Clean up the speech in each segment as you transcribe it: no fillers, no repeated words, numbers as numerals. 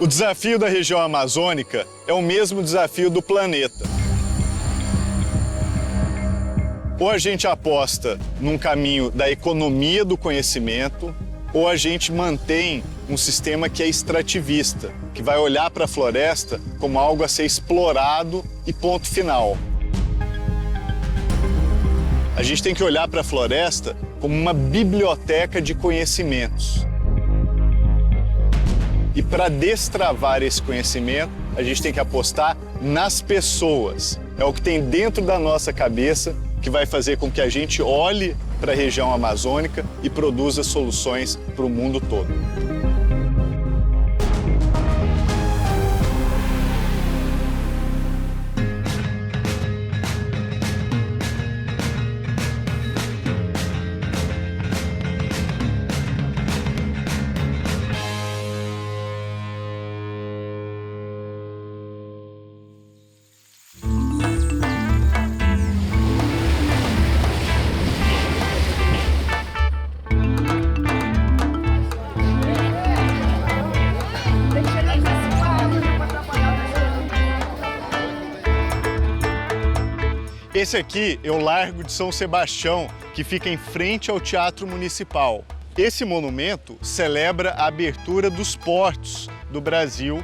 O desafio da região amazônica é o mesmo desafio do planeta. Ou a gente aposta num caminho da economia do conhecimento, ou a gente mantém um sistema que é extrativista, que vai olhar para a floresta como algo a ser explorado e ponto final. A gente tem que olhar para a floresta como uma biblioteca de conhecimentos. E para destravar esse conhecimento, a gente tem que apostar nas pessoas. É o que tem dentro da nossa cabeça que vai fazer com que a gente olhe para a região amazônica e produza soluções para o mundo todo. Esse aqui é o Largo de São Sebastião, que fica em frente ao Teatro Municipal. Esse monumento celebra a abertura dos portos do Brasil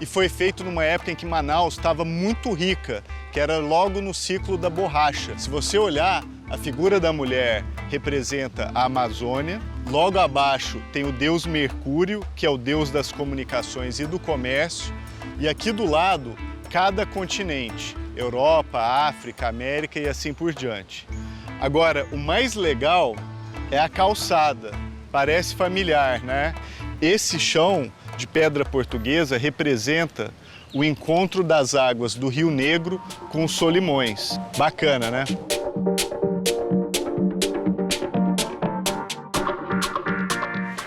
e foi feito numa época em que Manaus estava muito rica, que era logo no ciclo da borracha. Se você olhar, a figura da mulher representa a Amazônia. Logo abaixo tem o deus Mercúrio, que é o deus das comunicações e do comércio. E aqui do lado, cada continente. Europa, África, América e assim por diante. Agora, o mais legal é a calçada. Parece familiar, né? Esse chão de pedra portuguesa representa o encontro das águas do Rio Negro com os Solimões. Bacana, né?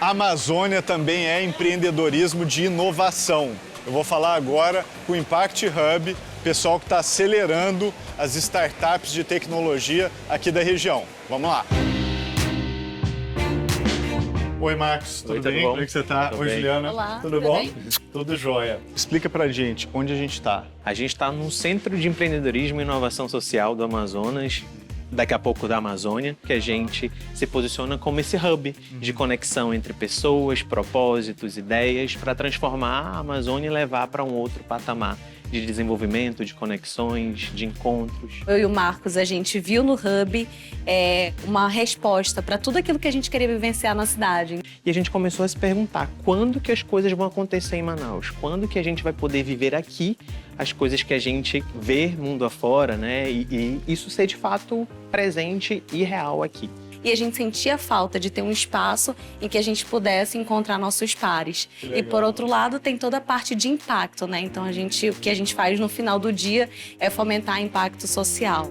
A Amazônia também é empreendedorismo de inovação. Eu vou falar agora com o Impact Hub, pessoal que está acelerando as startups de tecnologia aqui da região. Vamos lá! Oi, Marcos, tudo bem? Bom? Como é que você está? Oi, Juliana. Olá, tudo tudo bom? bem? Tudo jóia. Explica pra gente onde a gente está. A gente está no Centro de Empreendedorismo e Inovação Social do Amazonas, daqui a pouco da Amazônia, que a gente se posiciona como esse hub de conexão entre pessoas, propósitos, ideias, para transformar a Amazônia e levar para um outro patamar de desenvolvimento, de conexões, de encontros. Eu e o Marcos, a gente viu no Hub uma resposta para tudo aquilo que a gente queria vivenciar na cidade. E a gente começou a se perguntar quando que as coisas vão acontecer em Manaus, quando que a gente vai poder viver aqui as coisas que a gente vê mundo afora, né? E isso ser de fato presente e real aqui. E a gente sentia falta de ter um espaço em que a gente pudesse encontrar nossos pares. E por outro lado, tem toda a parte de impacto, né? Então o que a gente faz no final do dia é fomentar impacto social.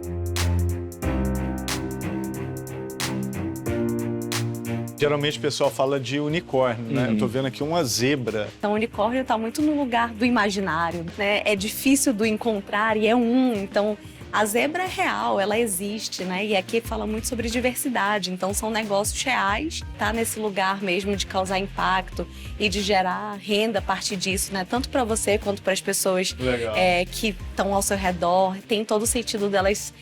Geralmente o pessoal fala de unicórnio, né? Eu tô vendo aqui uma zebra. Então o unicórnio está muito no lugar do imaginário, né? É difícil do encontrar e é então a zebra é real, ela existe, né? E aqui fala muito sobre diversidade, então são negócios reais, tá nesse lugar mesmo de causar impacto e de gerar renda a partir disso, né? Tanto para você quanto para as pessoas que estão ao seu redor. Tem todo o sentido delas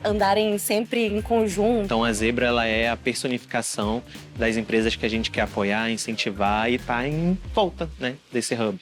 andarem sempre em conjunto. Então a zebra ela é a personificação das empresas que a gente quer apoiar, incentivar e tá em volta, né, desse hub.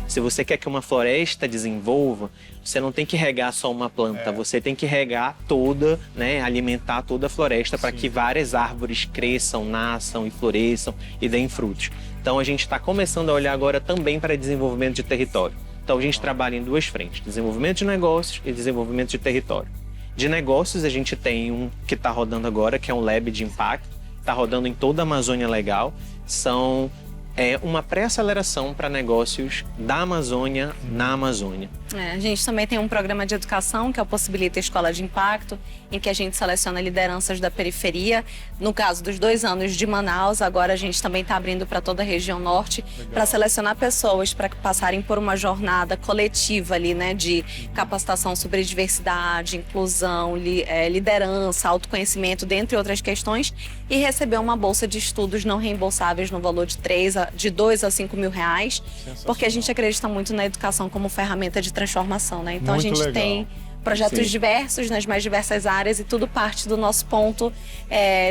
Se você quer que uma floresta desenvolva, você não tem que regar só uma planta, você tem que regar toda, né, alimentar toda a floresta para que várias árvores cresçam, nasçam e floresçam e deem frutos. Então a gente está começando a olhar agora também para desenvolvimento de território. Então a gente trabalha em duas frentes, desenvolvimento de negócios e desenvolvimento de território. De negócios a gente tem um que está rodando agora, que é um Lab de Impacto, está rodando em toda a Amazônia Legal. São é uma pré-aceleração para negócios da Amazônia na Amazônia. A gente também tem um programa de educação que é o Possibilita Escola de Impacto, em que a gente seleciona lideranças da periferia. No caso dos 2 anos de Manaus, agora a gente também está abrindo para toda a região norte, para selecionar pessoas para passarem por uma jornada coletiva ali, né, de capacitação sobre diversidade, inclusão, liderança, autoconhecimento, dentre outras questões, e receber uma bolsa de estudos não reembolsáveis no valor de 2 a 5 mil reais, porque a gente acredita muito na educação como ferramenta de transformação, né? Então Muito a gente legal. tem projetos diversos nas mais diversas áreas e tudo parte do nosso ponto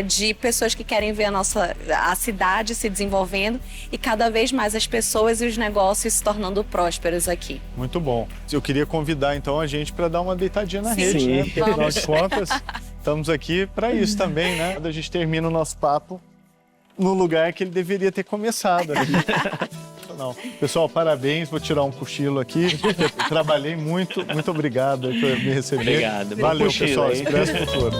de pessoas que querem ver a cidade se desenvolvendo e cada vez mais as pessoas e os negócios se tornando prósperos aqui. Muito bom. Eu queria convidar então a gente para dar uma deitadinha na Sim. rede, Sim. né? Porque afinal de contas, estamos aqui para isso também, né? A gente termina o nosso papo no lugar que ele deveria ter começado. Não. Pessoal, parabéns, vou tirar um cochilo aqui. Eu trabalhei muito obrigado por me receber. Obrigado. Bom Valeu, cochilo, pessoal. hein? Expresso Futuro.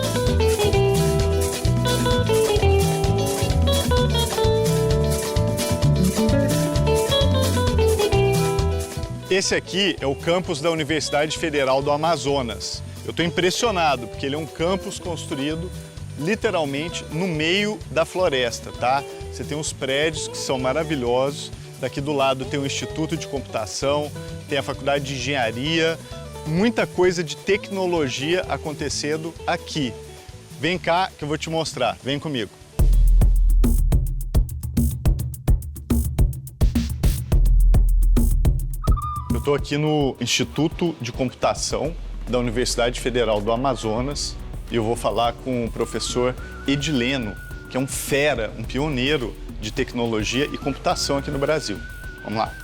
Esse aqui é o campus da Universidade Federal do Amazonas. Eu estou impressionado, porque ele é um campus construído literalmente no meio da floresta, tá? Você tem os prédios que são maravilhosos. Daqui do lado tem o Instituto de Computação, tem a Faculdade de Engenharia, muita coisa de tecnologia acontecendo aqui. Vem cá que eu vou te mostrar, vem comigo. Eu estou aqui no Instituto de Computação da Universidade Federal do Amazonas e eu vou falar com o professor Edileno, que é um fera, um pioneiro de tecnologia e computação aqui no Brasil. Vamos lá.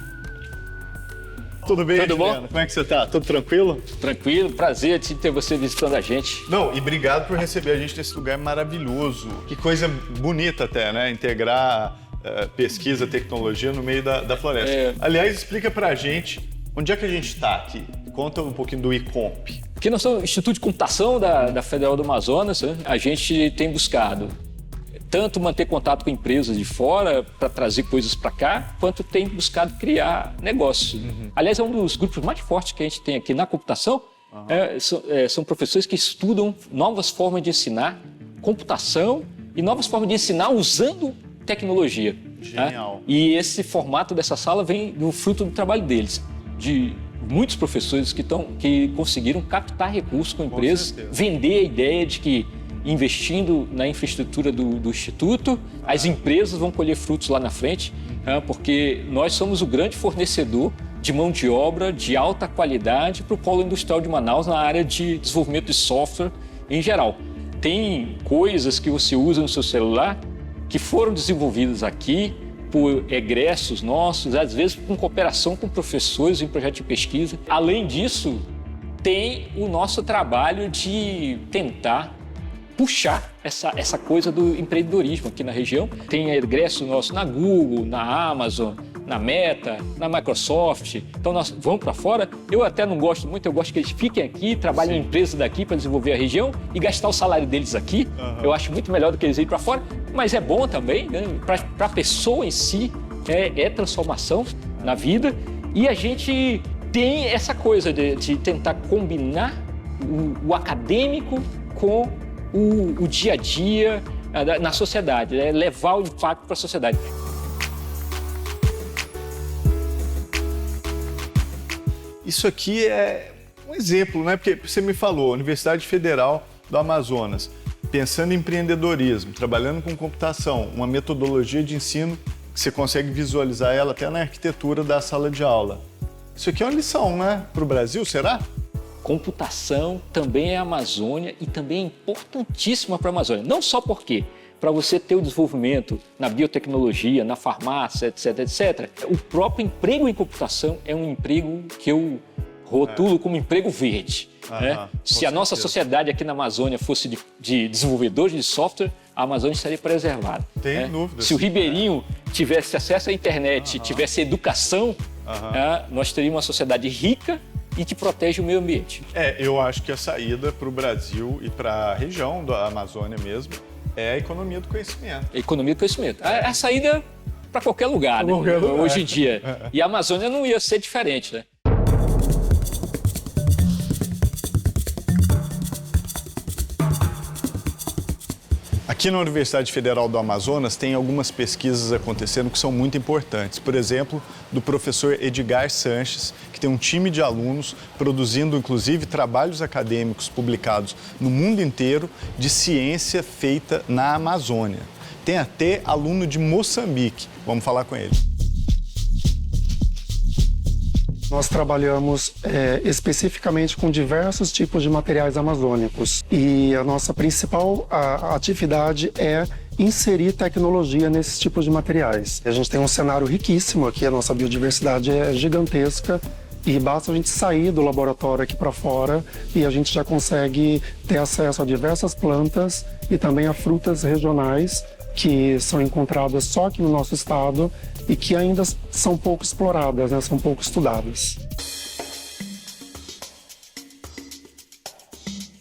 Tudo bem, Tudo bom? Edileno? Como é que você está? Tudo tranquilo? Tranquilo, prazer de ter você visitando a gente. Não, e obrigado por receber a gente nesse lugar maravilhoso. Que coisa bonita até, né? Integrar pesquisa, tecnologia no meio da floresta. Aliás, explica pra gente onde é que a gente está aqui. Conta um pouquinho do ICOMP. Aqui nós somos o Instituto de Computação da Federal do Amazonas, né? A gente tem buscado tanto manter contato com empresas de fora para trazer coisas para cá, quanto tem buscado criar negócios. Aliás, é um dos grupos mais fortes que a gente tem aqui na computação. São professores que estudam novas formas de ensinar computação e novas formas de ensinar usando tecnologia. Genial. Né? E esse formato dessa sala vem do fruto do trabalho deles, de muitos professores que conseguiram captar recursos com empresas, vender a ideia de que investindo na infraestrutura do Instituto, as empresas vão colher frutos lá na frente, porque nós somos o grande fornecedor de mão de obra de alta qualidade para o polo industrial de Manaus na área de desenvolvimento de software em geral. Tem coisas que você usa no seu celular que foram desenvolvidas aqui por egressos nossos, às vezes com cooperação com professores em projetos de pesquisa. Além disso, tem o nosso trabalho de tentar puxar essa coisa do empreendedorismo aqui na região. Tem egresso nosso na Google, na Amazon, na Meta, na Microsoft. Então nós vamos para fora. Eu até não gosto muito, eu gosto que eles fiquem aqui, trabalhem em empresas daqui para desenvolver a região e gastar o salário deles aqui. Eu acho muito melhor do que eles irem para fora, mas é bom também, né? Para a pessoa em si, é transformação na vida. E a gente tem essa coisa de tentar combinar o acadêmico com o dia a dia na sociedade, né? Levar o impacto para a sociedade. Isso aqui é um exemplo, né? Porque você me falou, Universidade Federal do Amazonas, pensando em empreendedorismo, trabalhando com computação, uma metodologia de ensino que você consegue visualizar ela até na arquitetura da sala de aula. Isso aqui é uma lição, né? Para o Brasil, será? Computação também é Amazônia e também é importantíssima para a Amazônia. Não só porque, para você ter o desenvolvimento na biotecnologia, na farmácia, etc., etc., o próprio emprego em computação é um emprego que eu rotulo como emprego verde. Né? Se a nossa sociedade aqui na Amazônia fosse de desenvolvedores de software, a Amazônia estaria preservada. Tem dúvida. Se o ribeirinho tivesse acesso à internet, tivesse educação, nós teríamos uma sociedade rica e que protege o meio ambiente. Eu acho que a saída para o Brasil e para a região da Amazônia mesmo é a economia do conhecimento. A economia do conhecimento. A saída para qualquer lugar, né? Hoje em dia. E a Amazônia não ia ser diferente, né? Aqui na Universidade Federal do Amazonas tem algumas pesquisas acontecendo que são muito importantes. Por exemplo, do professor Edgar Sanches, que tem um time de alunos produzindo, inclusive, trabalhos acadêmicos publicados no mundo inteiro de ciência feita na Amazônia. Tem até aluno de Moçambique. Vamos falar com ele. Nós trabalhamos especificamente com diversos tipos de materiais amazônicos e a nossa principal atividade é inserir tecnologia nesses tipos de materiais. A gente tem um cenário riquíssimo aqui, a nossa biodiversidade é gigantesca e basta a gente sair do laboratório aqui para fora e a gente já consegue ter acesso a diversas plantas e também a frutas regionais que são encontradas só aqui no nosso estado e que ainda são pouco exploradas, né? São pouco estudadas.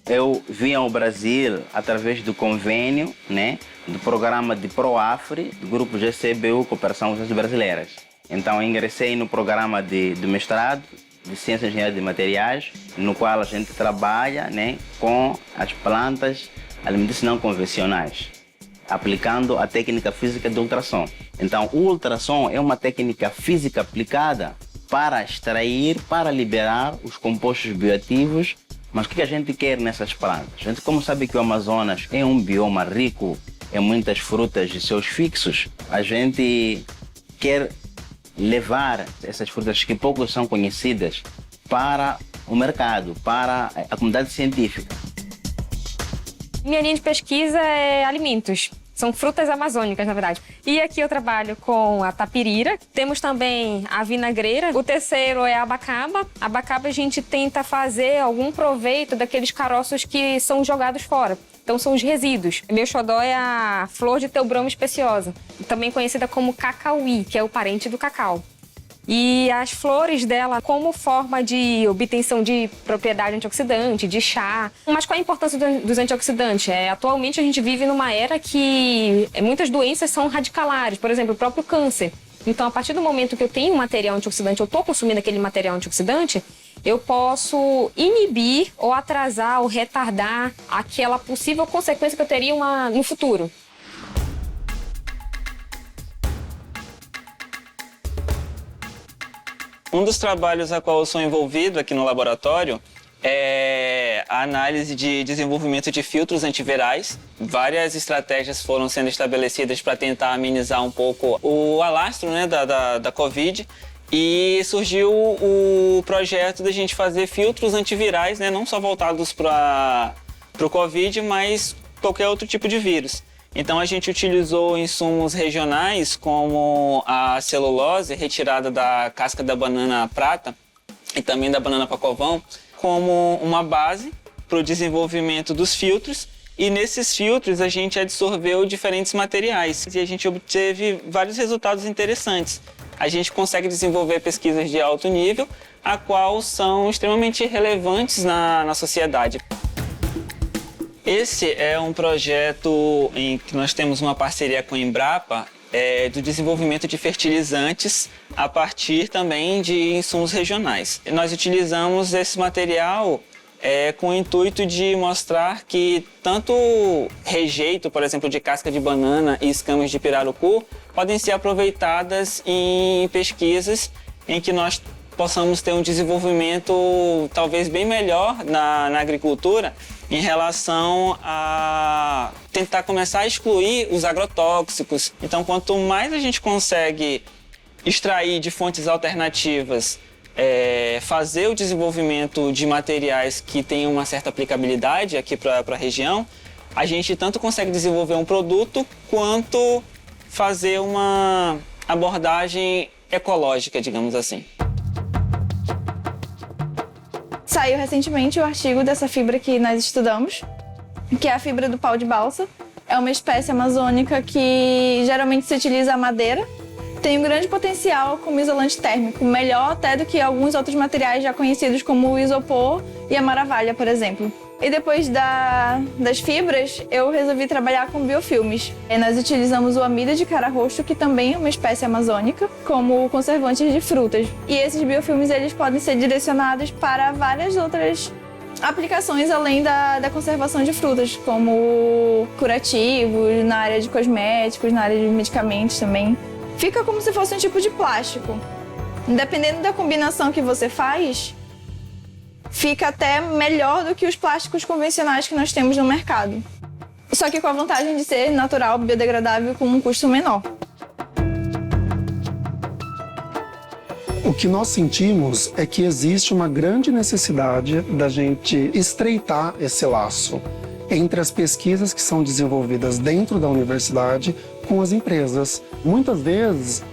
Eu vim ao Brasil através do convênio, né, do programa de ProAfri, do grupo GCBU, Cooperação Universidades Brasileiras. Então, eu ingressei no programa do mestrado de Ciência e Engenharia de Materiais, no qual a gente trabalha, né, com as plantas alimentícias não convencionais, aplicando a técnica física de ultrassom. Então, o ultrassom é uma técnica física aplicada para extrair, para liberar os compostos bioativos. Mas o que a gente quer nessas plantas? A gente, como sabe que o Amazonas é um bioma rico em muitas frutas de seus fixos, a gente quer levar essas frutas que pouco são conhecidas para o mercado, para a comunidade científica. Minha linha de pesquisa é alimentos. São frutas amazônicas, na verdade. E aqui eu trabalho com a tapirira. Temos também a vinagreira. O terceiro é a abacaba. A abacaba a gente tenta fazer algum proveito daqueles caroços que são jogados fora. Então são os resíduos. Meu xodó é a flor de Theobroma especiosa, também conhecida como cacauí, que é o parente do cacau. E as flores dela como forma de obtenção de propriedade antioxidante, de chá. Mas qual a importância dos antioxidantes? Atualmente a gente vive numa era que muitas doenças são radicalares, por exemplo, o próprio câncer. Então, a partir do momento que eu tenho um material antioxidante, eu estou consumindo aquele material antioxidante, eu posso inibir ou atrasar ou retardar aquela possível consequência que eu teria no futuro. Um dos trabalhos a qual eu sou envolvido aqui no laboratório é a análise de desenvolvimento de filtros antivirais. Várias estratégias foram sendo estabelecidas para tentar amenizar um pouco o alastro, né, da Covid. E surgiu o projeto da gente fazer filtros antivirais, né, não só voltados para o Covid, mas qualquer outro tipo de vírus. Então a gente utilizou insumos regionais como a celulose retirada da casca da banana prata e também da banana pacovão como uma base para o desenvolvimento dos filtros. E nesses filtros a gente absorveu diferentes materiais e a gente obteve vários resultados interessantes. A gente consegue desenvolver pesquisas de alto nível, a qual são extremamente relevantes na sociedade. Esse é um projeto em que nós temos uma parceria com a Embrapa do desenvolvimento de fertilizantes a partir também de insumos regionais. Nós utilizamos esse material com o intuito de mostrar que tanto rejeito, por exemplo, de casca de banana e escamas de pirarucu podem ser aproveitadas em pesquisas em que nós possamos ter um desenvolvimento talvez bem melhor na agricultura em relação a tentar começar a excluir os agrotóxicos. Então, quanto mais a gente consegue extrair de fontes alternativas, fazer o desenvolvimento de materiais que tenham uma certa aplicabilidade aqui para a região, a gente tanto consegue desenvolver um produto quanto fazer uma abordagem ecológica, digamos assim. Saiu recentemente o artigo dessa fibra que nós estudamos, que é a fibra do pau de balsa. É uma espécie amazônica que geralmente se utiliza a madeira. Tem um grande potencial como isolante térmico, melhor até do que alguns outros materiais já conhecidos como o isopor e a maravalha, por exemplo. E depois das fibras, eu resolvi trabalhar com biofilmes. Nós utilizamos o amido de cara-roxo, que também é uma espécie amazônica, como conservantes de frutas. E esses biofilmes eles podem ser direcionados para várias outras aplicações além da conservação de frutas, como curativos, na área de cosméticos, na área de medicamentos também. Fica como se fosse um tipo de plástico. Dependendo da combinação que você faz, fica até melhor do que os plásticos convencionais que nós temos no mercado. Só que com a vantagem de ser natural, biodegradável, com um custo menor. O que nós sentimos é que existe uma grande necessidade da gente estreitar esse laço entre as pesquisas que são desenvolvidas dentro da universidade com as empresas. Muitas vezes,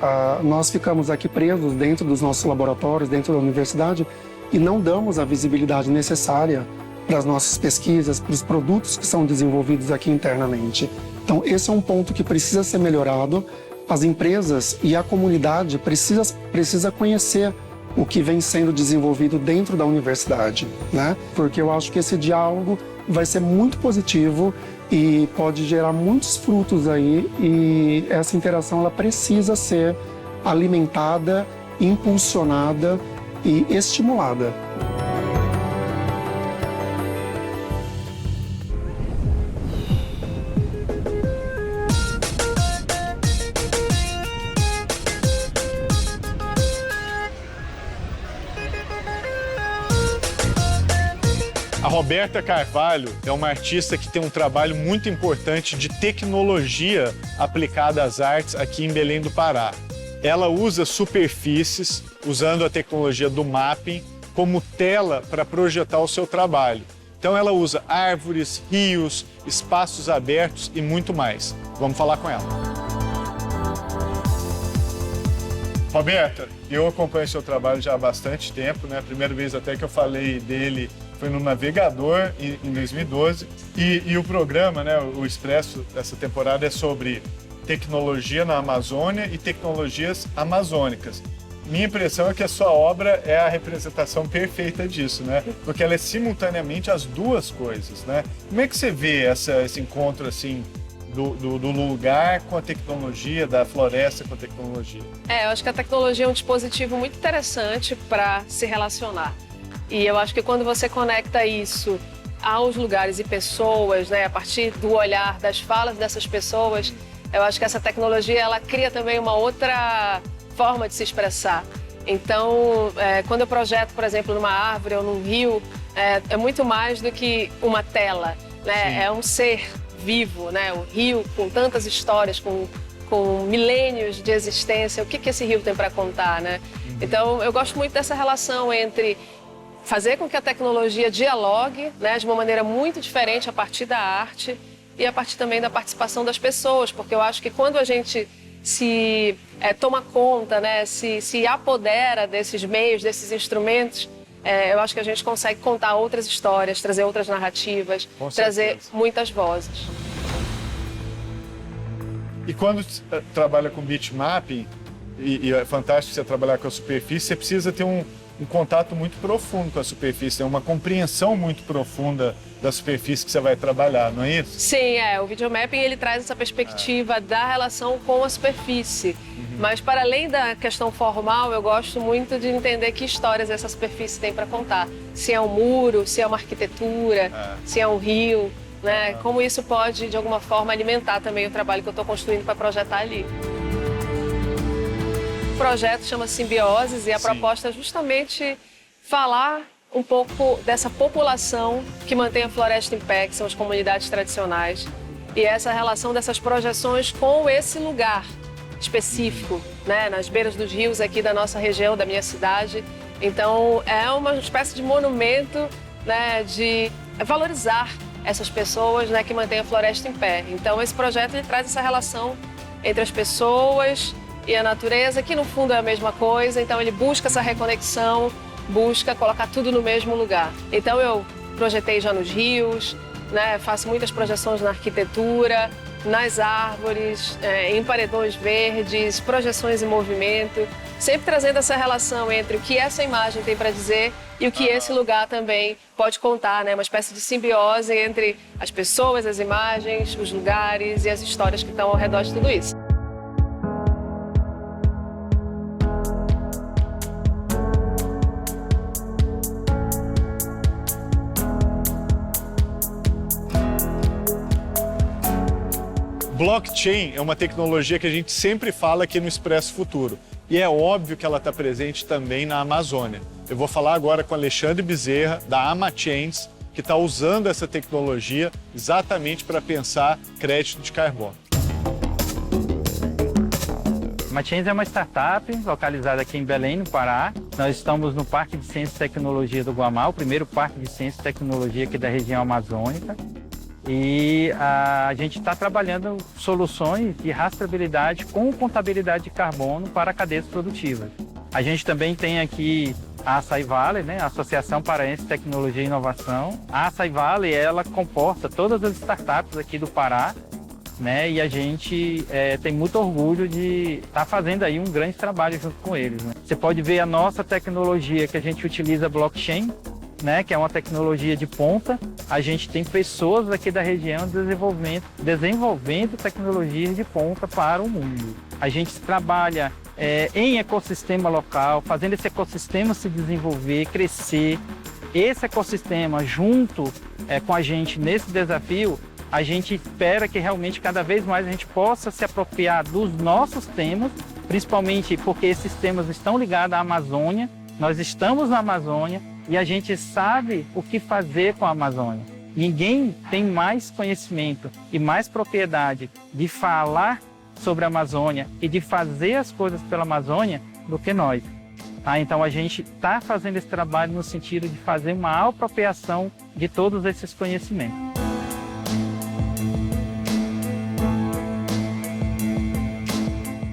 nós ficamos aqui presos dentro dos nossos laboratórios, dentro da universidade, e não damos a visibilidade necessária para as nossas pesquisas, para os produtos que são desenvolvidos aqui internamente. Então, esse é um ponto que precisa ser melhorado. As empresas e a comunidade precisa conhecer o que vem sendo desenvolvido dentro da universidade, né? Porque eu acho que esse diálogo vai ser muito positivo e pode gerar muitos frutos aí, e essa interação ela precisa ser alimentada, impulsionada e estimulada. A Roberta Carvalho é uma artista que tem um trabalho muito importante de tecnologia aplicada às artes aqui em Belém do Pará. Ela usa superfícies, usando a tecnologia do mapping, como tela para projetar o seu trabalho. Então ela usa árvores, rios, espaços abertos e muito mais. Vamos falar com ela. Roberta, eu acompanho seu trabalho já há bastante tempo, né? A primeira vez até que eu falei dele foi no Navegador, em 2012. E o programa, né, o Expresso, dessa temporada é sobre tecnologia na Amazônia e tecnologias amazônicas. Minha impressão é que a sua obra é a representação perfeita disso, né? Porque ela é simultaneamente as duas coisas, né? Como é que você vê esse encontro, assim, do lugar com a tecnologia, da floresta com a tecnologia? Eu acho que a tecnologia é um dispositivo muito interessante para se relacionar. E eu acho que quando você conecta isso aos lugares e pessoas, né, a partir do olhar, das falas dessas pessoas, eu acho que essa tecnologia ela cria também uma outra forma de se expressar. Então, quando eu projeto, por exemplo, numa árvore ou num rio, é muito mais do que uma tela, né? Sim. É um ser vivo, né? O rio com tantas histórias, com milênios de existência, o que esse rio tem para contar, né? Então, eu gosto muito dessa relação entre fazer com que a tecnologia dialogue, né, de uma maneira muito diferente a partir da arte e a partir também da participação das pessoas, porque eu acho que quando a gente se toma conta, né, se apodera desses meios, desses instrumentos, eu acho que a gente consegue contar outras histórias, trazer outras narrativas, trazer muitas vozes. E quando trabalha com bitmapping, e é fantástico você trabalhar com a superfície, você precisa ter um contato muito profundo com a superfície, uma compreensão muito profunda da superfície que você vai trabalhar, não é isso? Sim, o videomapping ele traz essa perspectiva da relação com a superfície. Mas para além da questão formal, eu gosto muito de entender que histórias essa superfície tem para contar. Se é um muro, se é uma arquitetura, se é um rio, né? Como isso pode, de alguma forma, alimentar também o trabalho que eu estou construindo para projetar ali. O projeto chama Simbioses e a proposta é justamente falar um pouco dessa população que mantém a floresta em pé, que são as comunidades tradicionais, e essa relação dessas projeções com esse lugar específico, né, nas beiras dos rios aqui da nossa região, da minha cidade. Então, é uma espécie de monumento, né, de valorizar essas pessoas, né, que mantêm a floresta em pé. Então, esse projeto ele traz essa relação entre as pessoas e a natureza, que no fundo é a mesma coisa. Então, ele busca essa reconexão, busca colocar tudo no mesmo lugar. Então, eu projetei já nos rios, né, faço muitas projeções na arquitetura, nas árvores, em paredões verdes, projeções em movimento, sempre trazendo essa relação entre o que essa imagem tem para dizer e o que esse lugar também pode contar, né? Uma espécie de simbiose entre as pessoas, as imagens, os lugares e as histórias que estão ao redor de tudo isso. Blockchain é uma tecnologia que a gente sempre fala aqui no Expresso Futuro. E é óbvio que ela está presente também na Amazônia. Eu vou falar agora com Alexandre Bezerra, da AmaChains, que está usando essa tecnologia exatamente para pensar crédito de carbono. A AmaChains é uma startup localizada aqui em Belém, no Pará. Nós estamos no Parque de Ciência e Tecnologia do Guamá, o primeiro parque de ciência e tecnologia aqui da região amazônica. E a gente está trabalhando soluções de rastreabilidade com contabilidade de carbono para cadeias produtivas. A gente também tem aqui a Açaí Valley, né, a Associação Paraense de Tecnologia e Inovação. A Açaí Valley, ela comporta todas as startups aqui do Pará, né, e a gente tem muito orgulho de estar fazendo aí um grande trabalho junto com eles, né. Você pode ver a nossa tecnologia que a gente utiliza blockchain, né, que é uma tecnologia de ponta. A gente tem pessoas aqui da região desenvolvendo tecnologias de ponta para o mundo. A gente trabalha em ecossistema local, fazendo esse ecossistema se desenvolver, crescer. Esse ecossistema, junto com a gente nesse desafio, a gente espera que realmente cada vez mais a gente possa se apropriar dos nossos temas, principalmente porque esses temas estão ligados à Amazônia. Nós estamos na Amazônia e a gente sabe o que fazer com a Amazônia. Ninguém tem mais conhecimento e mais propriedade de falar sobre a Amazônia e de fazer as coisas pela Amazônia do que nós. Então a gente está fazendo esse trabalho no sentido de fazer uma apropriação de todos esses conhecimentos.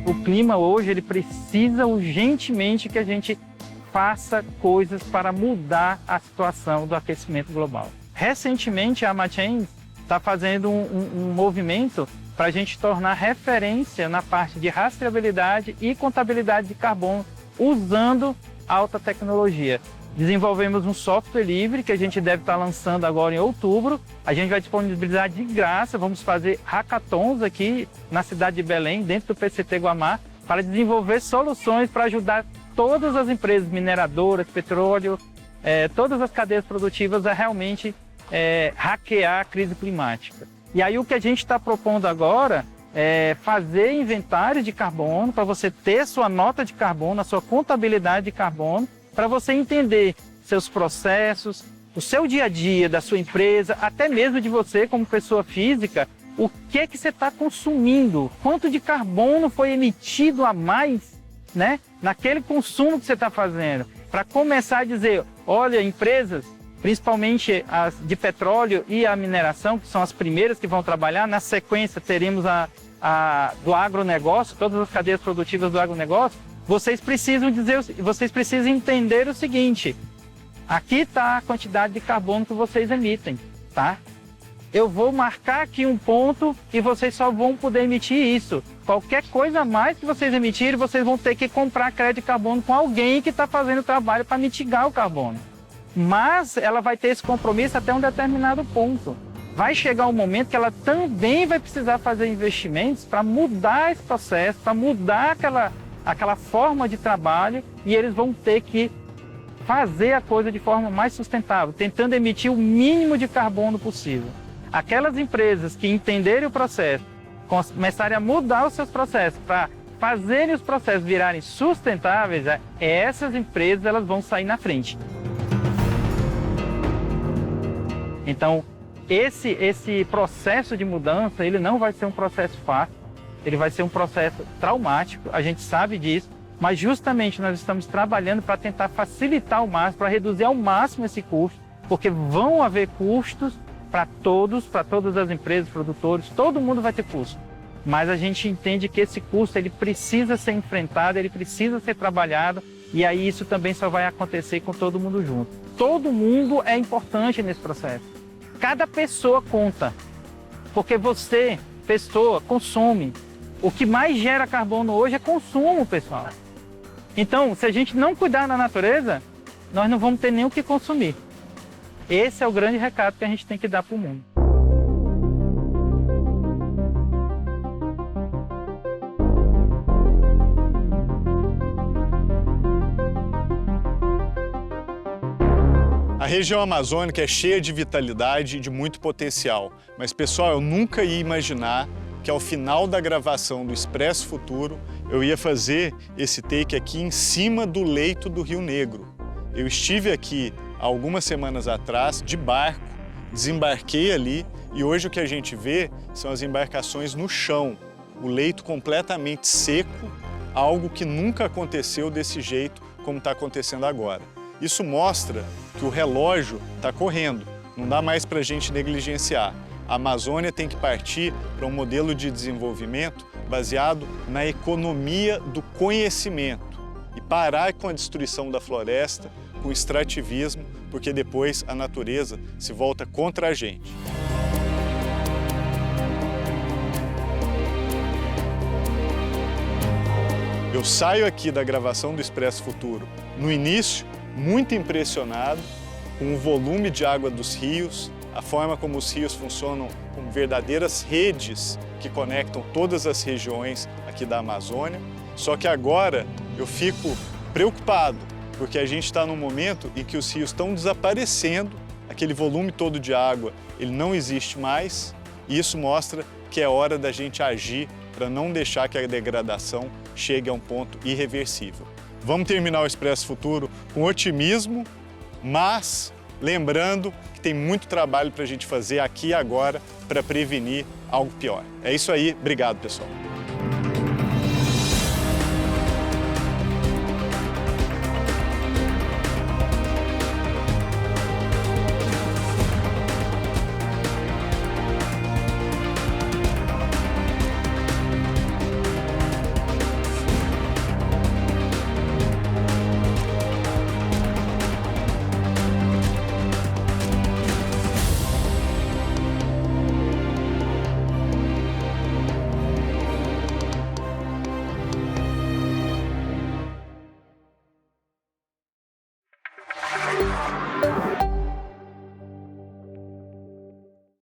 O clima hoje ele precisa urgentemente que a gente faça coisas para mudar a situação do aquecimento global. Recentemente, a AmaChains está fazendo um movimento para a gente tornar referência na parte de rastreabilidade e contabilidade de carbono usando alta tecnologia. Desenvolvemos um software livre que a gente deve estar lançando agora em outubro. A gente vai disponibilizar de graça, vamos fazer hackathons aqui na cidade de Belém, dentro do PCT Guamá, para desenvolver soluções para ajudar todas as empresas mineradoras, petróleo, todas as cadeias produtivas a realmente hackear a crise climática. E aí o que a gente está propondo agora é fazer inventário de carbono para você ter sua nota de carbono, a sua contabilidade de carbono, para você entender seus processos, o seu dia a dia da sua empresa, até mesmo de você como pessoa física, o que é que você está consumindo, quanto de carbono foi emitido a mais, né, naquele consumo que você está fazendo, para começar a dizer, olha, empresas, principalmente as de petróleo e a mineração, que são as primeiras que vão trabalhar, na sequência teremos a do agronegócio, todas as cadeias produtivas do agronegócio, vocês precisam entender o seguinte, aqui está a quantidade de carbono que vocês emitem, tá? Eu vou marcar aqui um ponto e vocês só vão poder emitir isso. Qualquer coisa a mais que vocês emitirem, vocês vão ter que comprar crédito de carbono com alguém que está fazendo o trabalho para mitigar o carbono. Mas ela vai ter esse compromisso até um determinado ponto. Vai chegar um momento que ela também vai precisar fazer investimentos para mudar esse processo, para mudar aquela forma de trabalho, e eles vão ter que fazer a coisa de forma mais sustentável, tentando emitir o mínimo de carbono possível. Aquelas empresas que entenderem o processo, começarem a mudar os seus processos para fazerem os processos virarem sustentáveis, essas empresas elas vão sair na frente. Então, esse processo de mudança, ele não vai ser um processo fácil, ele vai ser um processo traumático, a gente sabe disso, mas justamente nós estamos trabalhando para tentar facilitar ao máximo, para reduzir ao máximo esse custo, porque vão haver custos para todas as empresas, produtores, todo mundo vai ter custo. Mas a gente entende que esse custo ele precisa ser enfrentado, ele precisa ser trabalhado, e aí isso também só vai acontecer com todo mundo junto. Todo mundo é importante nesse processo. Cada pessoa conta, porque você pessoa consome. O que mais gera carbono hoje é consumo, pessoal. Então, se a gente não cuidar da natureza, nós não vamos ter nem o que consumir. Esse é o grande recado que a gente tem que dar para o mundo. A região amazônica é cheia de vitalidade e de muito potencial. Mas, pessoal, eu nunca ia imaginar que ao final da gravação do Expresso Futuro, eu ia fazer esse take aqui em cima do leito do Rio Negro. Eu estive aqui há algumas semanas atrás de barco, desembarquei ali e hoje o que a gente vê são as embarcações no chão, o leito completamente seco, algo que nunca aconteceu desse jeito como está acontecendo agora. Isso mostra que o relógio está correndo, não dá mais para a gente negligenciar. A Amazônia tem que partir para um modelo de desenvolvimento baseado na economia do conhecimento e parar com a destruição da floresta, com o extrativismo, porque depois a natureza se volta contra a gente. Eu saio aqui da gravação do Expresso Futuro, no início, muito impressionado com o volume de água dos rios, a forma como os rios funcionam como verdadeiras redes que conectam todas as regiões aqui da Amazônia. Só que agora eu fico preocupado, porque a gente está num momento em que os rios estão desaparecendo, aquele volume todo de água ele não existe mais, e isso mostra que é hora da gente agir para não deixar que a degradação chegue a um ponto irreversível. Vamos terminar o Expresso Futuro com otimismo, mas lembrando que tem muito trabalho para a gente fazer aqui e agora para prevenir algo pior. É isso aí, obrigado, pessoal.